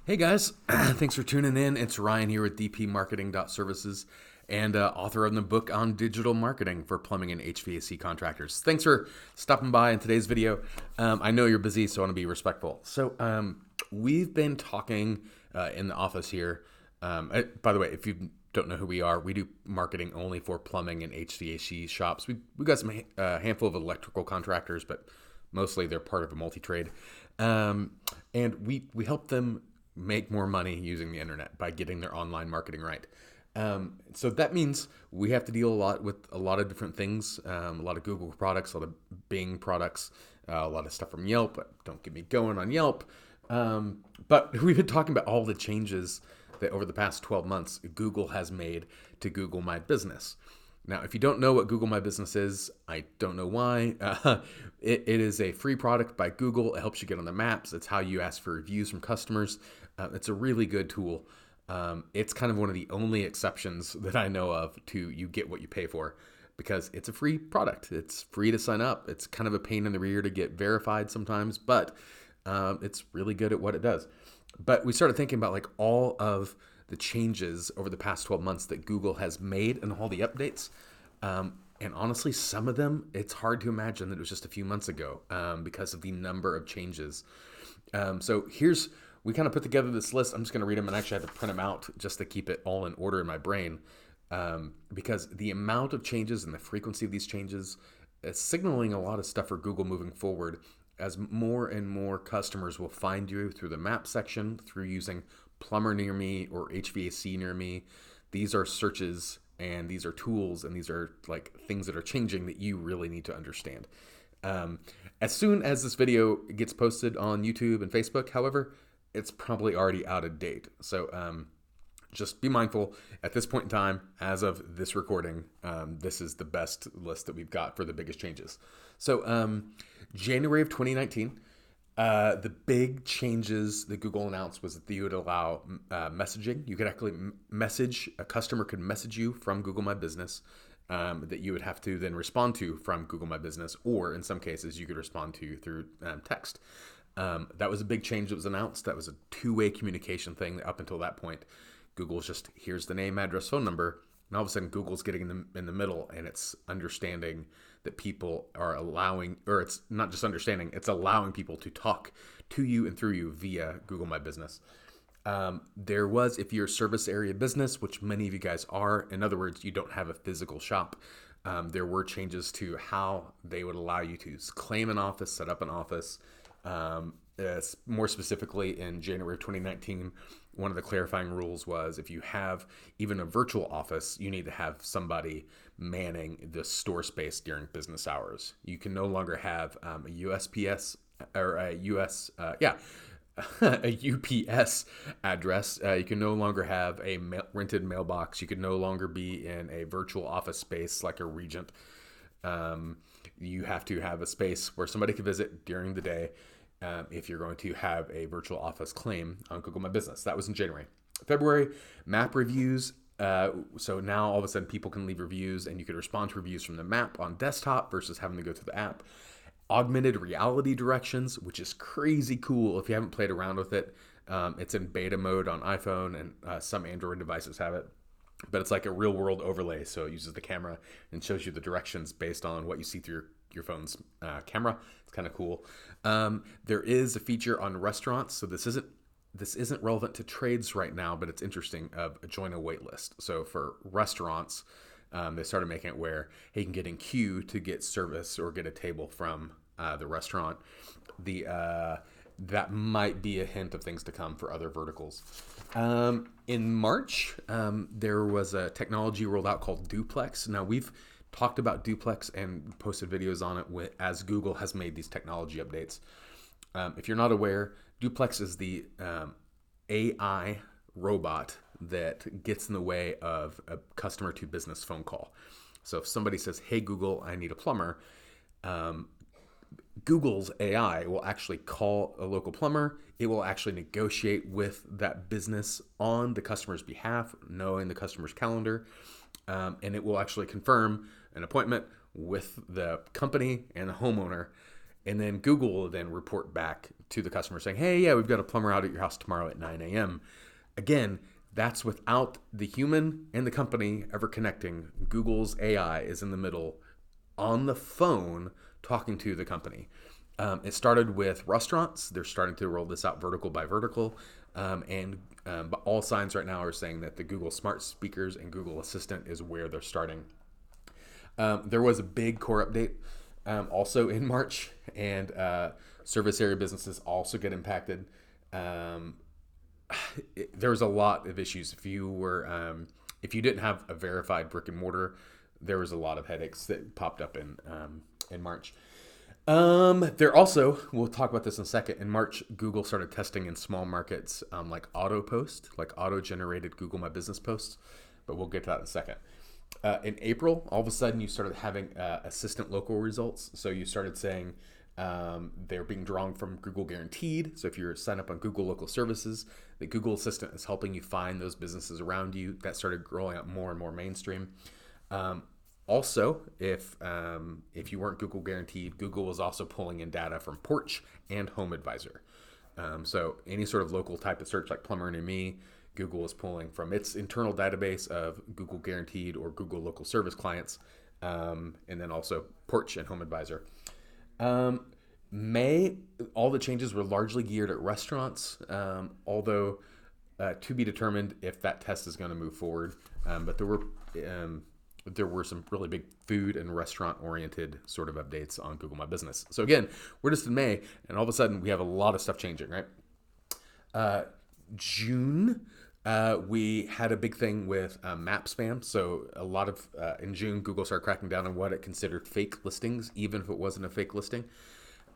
Hey guys, thanks for tuning in. It's Ryan here with DP Marketing.Services and author of the book on digital marketing for plumbing and HVAC contractors. Thanks for stopping by in today's video. I know you're busy, so I want to be respectful. We've been talking in the office here. By the way, if you don't know who we are, we do marketing only for plumbing and HVAC shops. We've got some handful of electrical contractors, but mostly they're part of a multi-trade. And we help them make more money using the internet by getting their online marketing right. So that means we have to deal a lot with a lot of different things, a lot of Google products, a lot of Bing products, a lot of stuff from Yelp. Don't get me going on Yelp. But we've been talking about all the changes that over the past 12 months Google has made to Google My Business. Now, if you don't know what Google My Business is, I don't know why. It is a free product by Google. It helps you get on the maps. It's how you ask for reviews from customers. It's a really good tool. It's kind of one of the only exceptions that I know of to you get what you pay for, because it's a free product. It's free to sign up. It's kind of a pain in the rear to get verified sometimes, but it's really good at what it does. But we started thinking about like all of the changes over the past 12 months that Google has made and all the updates. And honestly, some of them, it's hard to imagine that it was just a few months ago because of the number of changes. We kind of put together this list. I'm just going to read them, and actually I had to print them out just to keep it all in order in my brain, because the amount of changes and the frequency of these changes is signaling a lot of stuff for Google moving forward, as more and more customers will find you through the map section, through using plumber near me or HVAC near me. These are searches and these are tools and these are like things that are changing that you really need to understand. As soon as this video gets posted on YouTube and Facebook, however, it's probably already out of date. So just be mindful at this point in time, as of this recording, this is the best list that we've got for the biggest changes. So January of 2019, the big changes that Google announced was that you would allow messaging. You could actually a customer could message you from Google My Business that you would have to then respond to from Google My Business, or in some cases you could respond to through text. That was a big change that was announced. That was a two-way communication thing. Up until that point, Google's just, here's the name, address, phone number. And all of a sudden, Google's getting in the middle, and it's understanding that people are allowing, or it's not just understanding, it's allowing people to talk to you and through you via Google My Business. There was, if you're a service area business, which many of you guys are, in other words, you don't have a physical shop, there were changes to how they would allow you to claim an office, set up an office. More specifically, in January of 2019, one of the clarifying rules was if you have even a virtual office, you need to have somebody manning the store space during business hours. You can no longer have a USPS or a UPS address. You can no longer have a rented mailbox. You can no longer be in a virtual office space like a Regent. You have to have a space where somebody can visit during the day if you're going to have a virtual office claim on Google My Business. That was in January. February, map reviews. So now all of a sudden people can leave reviews, and you can respond to reviews from the map on desktop versus having to go to the app. Augmented reality directions, which is crazy cool if you haven't played around with it. It's in beta mode on iPhone, and some Android devices have it. But it's like a real world overlay. So it uses the camera and shows you the directions based on what you see through your phone's camera. It's kind of cool. There is a feature on restaurants. So this isn't relevant to trades right now, but it's interesting, of join a wait list. So for restaurants, they started making it where, hey, you can get in queue to get service or get a table from the restaurant. That might be a hint of things to come for other verticals. In March, there was a technology rolled out called Duplex. Now, we've talked about Duplex and posted videos on it as Google has made these technology updates. If you're not aware, Duplex is the AI robot that gets in the way of a customer to business phone call. So if somebody says, hey, Google, I need a plumber, Google's AI will actually call a local plumber. It will actually negotiate with that business on the customer's behalf, knowing the customer's calendar, and it will actually confirm an appointment with the company and the homeowner. And then Google will then report back to the customer saying, hey, yeah, we've got a plumber out at your house tomorrow at 9 a.m. Again, that's without the human and the company ever connecting. Google's AI is in the middle on the phone talking to the company. It started with restaurants. They're starting to roll this out vertical by vertical. But all signs right now are saying that the Google Smart Speakers and Google Assistant is where they're starting. There was a big core update also in March, and service area businesses also get impacted. There was a lot of issues. If you didn't have a verified brick and mortar, there was a lot of headaches that popped up in March. There also, we'll talk about this in a second. In March, Google started testing in small markets like auto post, like auto-generated Google My Business posts, but we'll get to that in a second. In April, all of a sudden, you started having assistant local results. So you started saying they're being drawn from Google Guaranteed. So if you're signed up on Google Local Services, the Google Assistant is helping you find those businesses around you. That started growing out more and more mainstream. Also, if you weren't Google Guaranteed, Google was also pulling in data from Porch and Home Advisor. So any sort of local type of search like plumber near me, Google is pulling from its internal database of Google Guaranteed or Google Local Service clients, and then also Porch and Home Advisor. May, all the changes were largely geared at restaurants, although to be determined if that test is going to move forward. But there were some really big food and restaurant oriented sort of updates on Google My Business. So again, we're just in May, and all of a sudden we have a lot of stuff changing, right? June, we had a big thing with map spam. So a lot of, in June, Google started cracking down on what it considered fake listings, even if it wasn't a fake listing.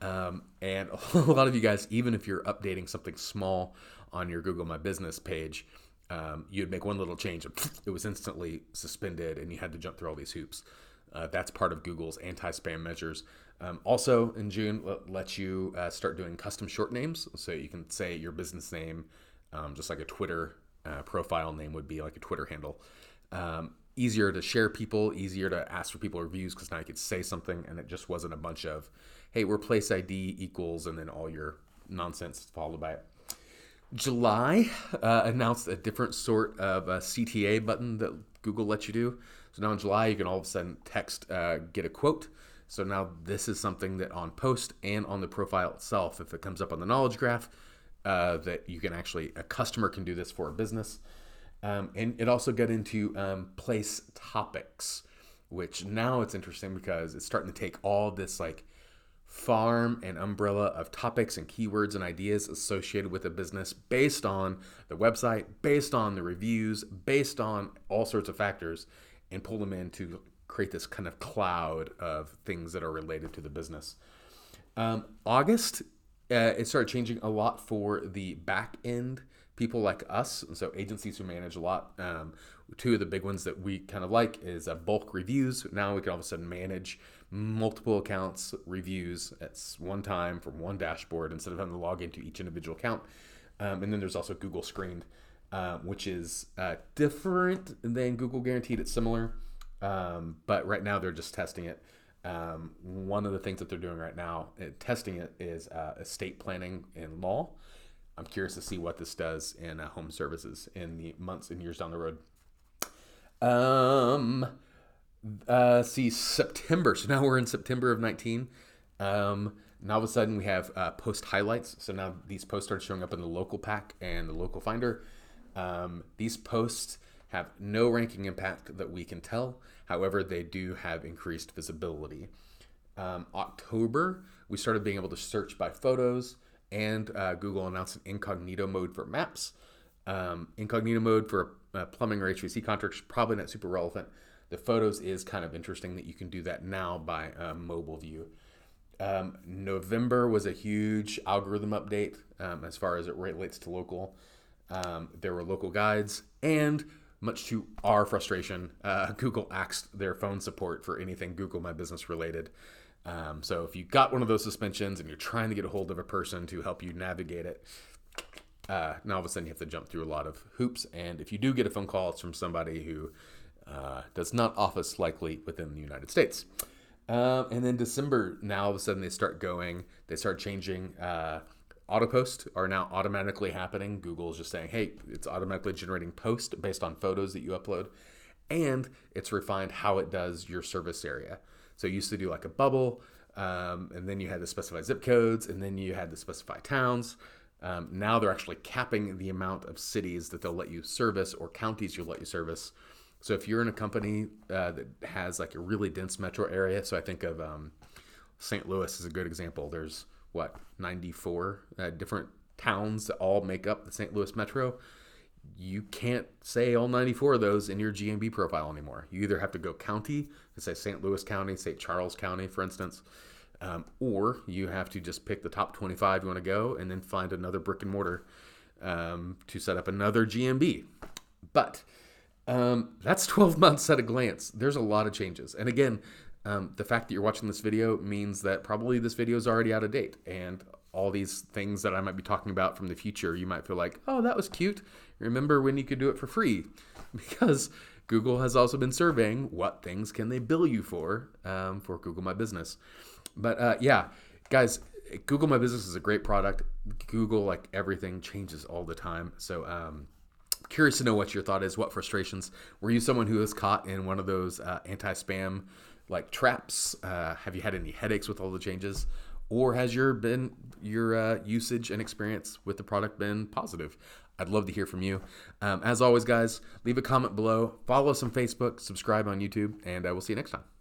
And a lot of you guys, even if you're updating something small on your Google My Business page, you'd make one little change and it was instantly suspended and you had to jump through all these hoops. That's part of Google's anti-spam measures. Also in June, lets you start doing custom short names. So you can say your business name, just like a Twitter profile name would be, like a Twitter handle. Easier to share people, easier to ask for people reviews, because now you could say something and it just wasn't a bunch of, hey, we're place ID equals, and then all your nonsense followed by it. July announced a different sort of CTA button that Google lets you do. So now in July, you can all of a sudden text, get a quote. So now this is something that on post and on the profile itself, if it comes up on the knowledge graph, that you can actually, a customer can do this for a business. And it also got into place topics, which now it's interesting because it's starting to take all this like farm and umbrella of topics and keywords and ideas associated with a business based on the website, based on the reviews, based on all sorts of factors, and pull them in to create this kind of cloud of things that are related to the business. August, it started changing a lot for the back end people like us, and so agencies who manage a lot. Two of the big ones that we kind of like is bulk reviews. Now we can all of a sudden manage multiple accounts, reviews at one time from one dashboard instead of having to log into each individual account. And then there's also Google Screened, which is different than Google Guaranteed. It's similar, but right now they're just testing it. One of the things that they're doing right now, testing it, is estate planning and law. I'm curious to see what this does in home services in the months and years down the road. See, September. So now we're in September of 19. Now all of a sudden we have post highlights. So now these posts start showing up in the local pack and the local finder. These posts have no ranking impact that we can tell. However, they do have increased visibility. October, we started being able to search by photos, and Google announced an incognito mode for maps. Incognito mode for plumbing or HVAC contractors, probably not super relevant. The photos is kind of interesting that you can do that now by mobile view. November was a huge algorithm update as far as it relates to local. There were local guides, and much to our frustration, Google axed their phone support for anything Google My Business related. So if you got one of those suspensions and you're trying to get a hold of a person to help you navigate it, now all of a sudden you have to jump through a lot of hoops. And if you do get a phone call, it's from somebody who does not office likely within the United States. And then December, now all of a sudden they start changing auto post are now automatically happening. Google is just saying, hey, it's automatically generating post based on photos that you upload. And it's refined how it does your service area. So you used to do like a bubble, and then you had to specify zip codes, and then you had to specify towns. Now they're actually capping the amount of cities that they'll let you service or counties you'll let you service. So if you're in a company that has like a really dense metro area, so I think of St. Louis is a good example. There's 94 different towns that all make up the St. Louis metro. You can't say all 94 of those in your GMB profile anymore. You either have to go county and say St. Louis County, St. Charles County, for instance, or you have to just pick the top 25 you want to go and then find another brick and mortar to set up another GMB. But that's 12 months at a glance. There's a lot of changes. And again, the fact that you're watching this video means that probably this video is already out of date, and all these things that I might be talking about from the future, you might feel like, oh, that was cute. Remember when you could do it for free? Because Google has also been surveying what things can they bill you for Google My Business. But yeah, guys, Google My Business is a great product. Google, like everything, changes all the time. So curious to know what your thought is. What frustrations? Were you someone who was caught in one of those anti-spam like traps? Have you had any headaches with all the changes? Or has your usage and experience with the product been positive? I'd love to hear from you. As always, guys, leave a comment below. Follow us on Facebook, subscribe on YouTube, and we'll see you next time.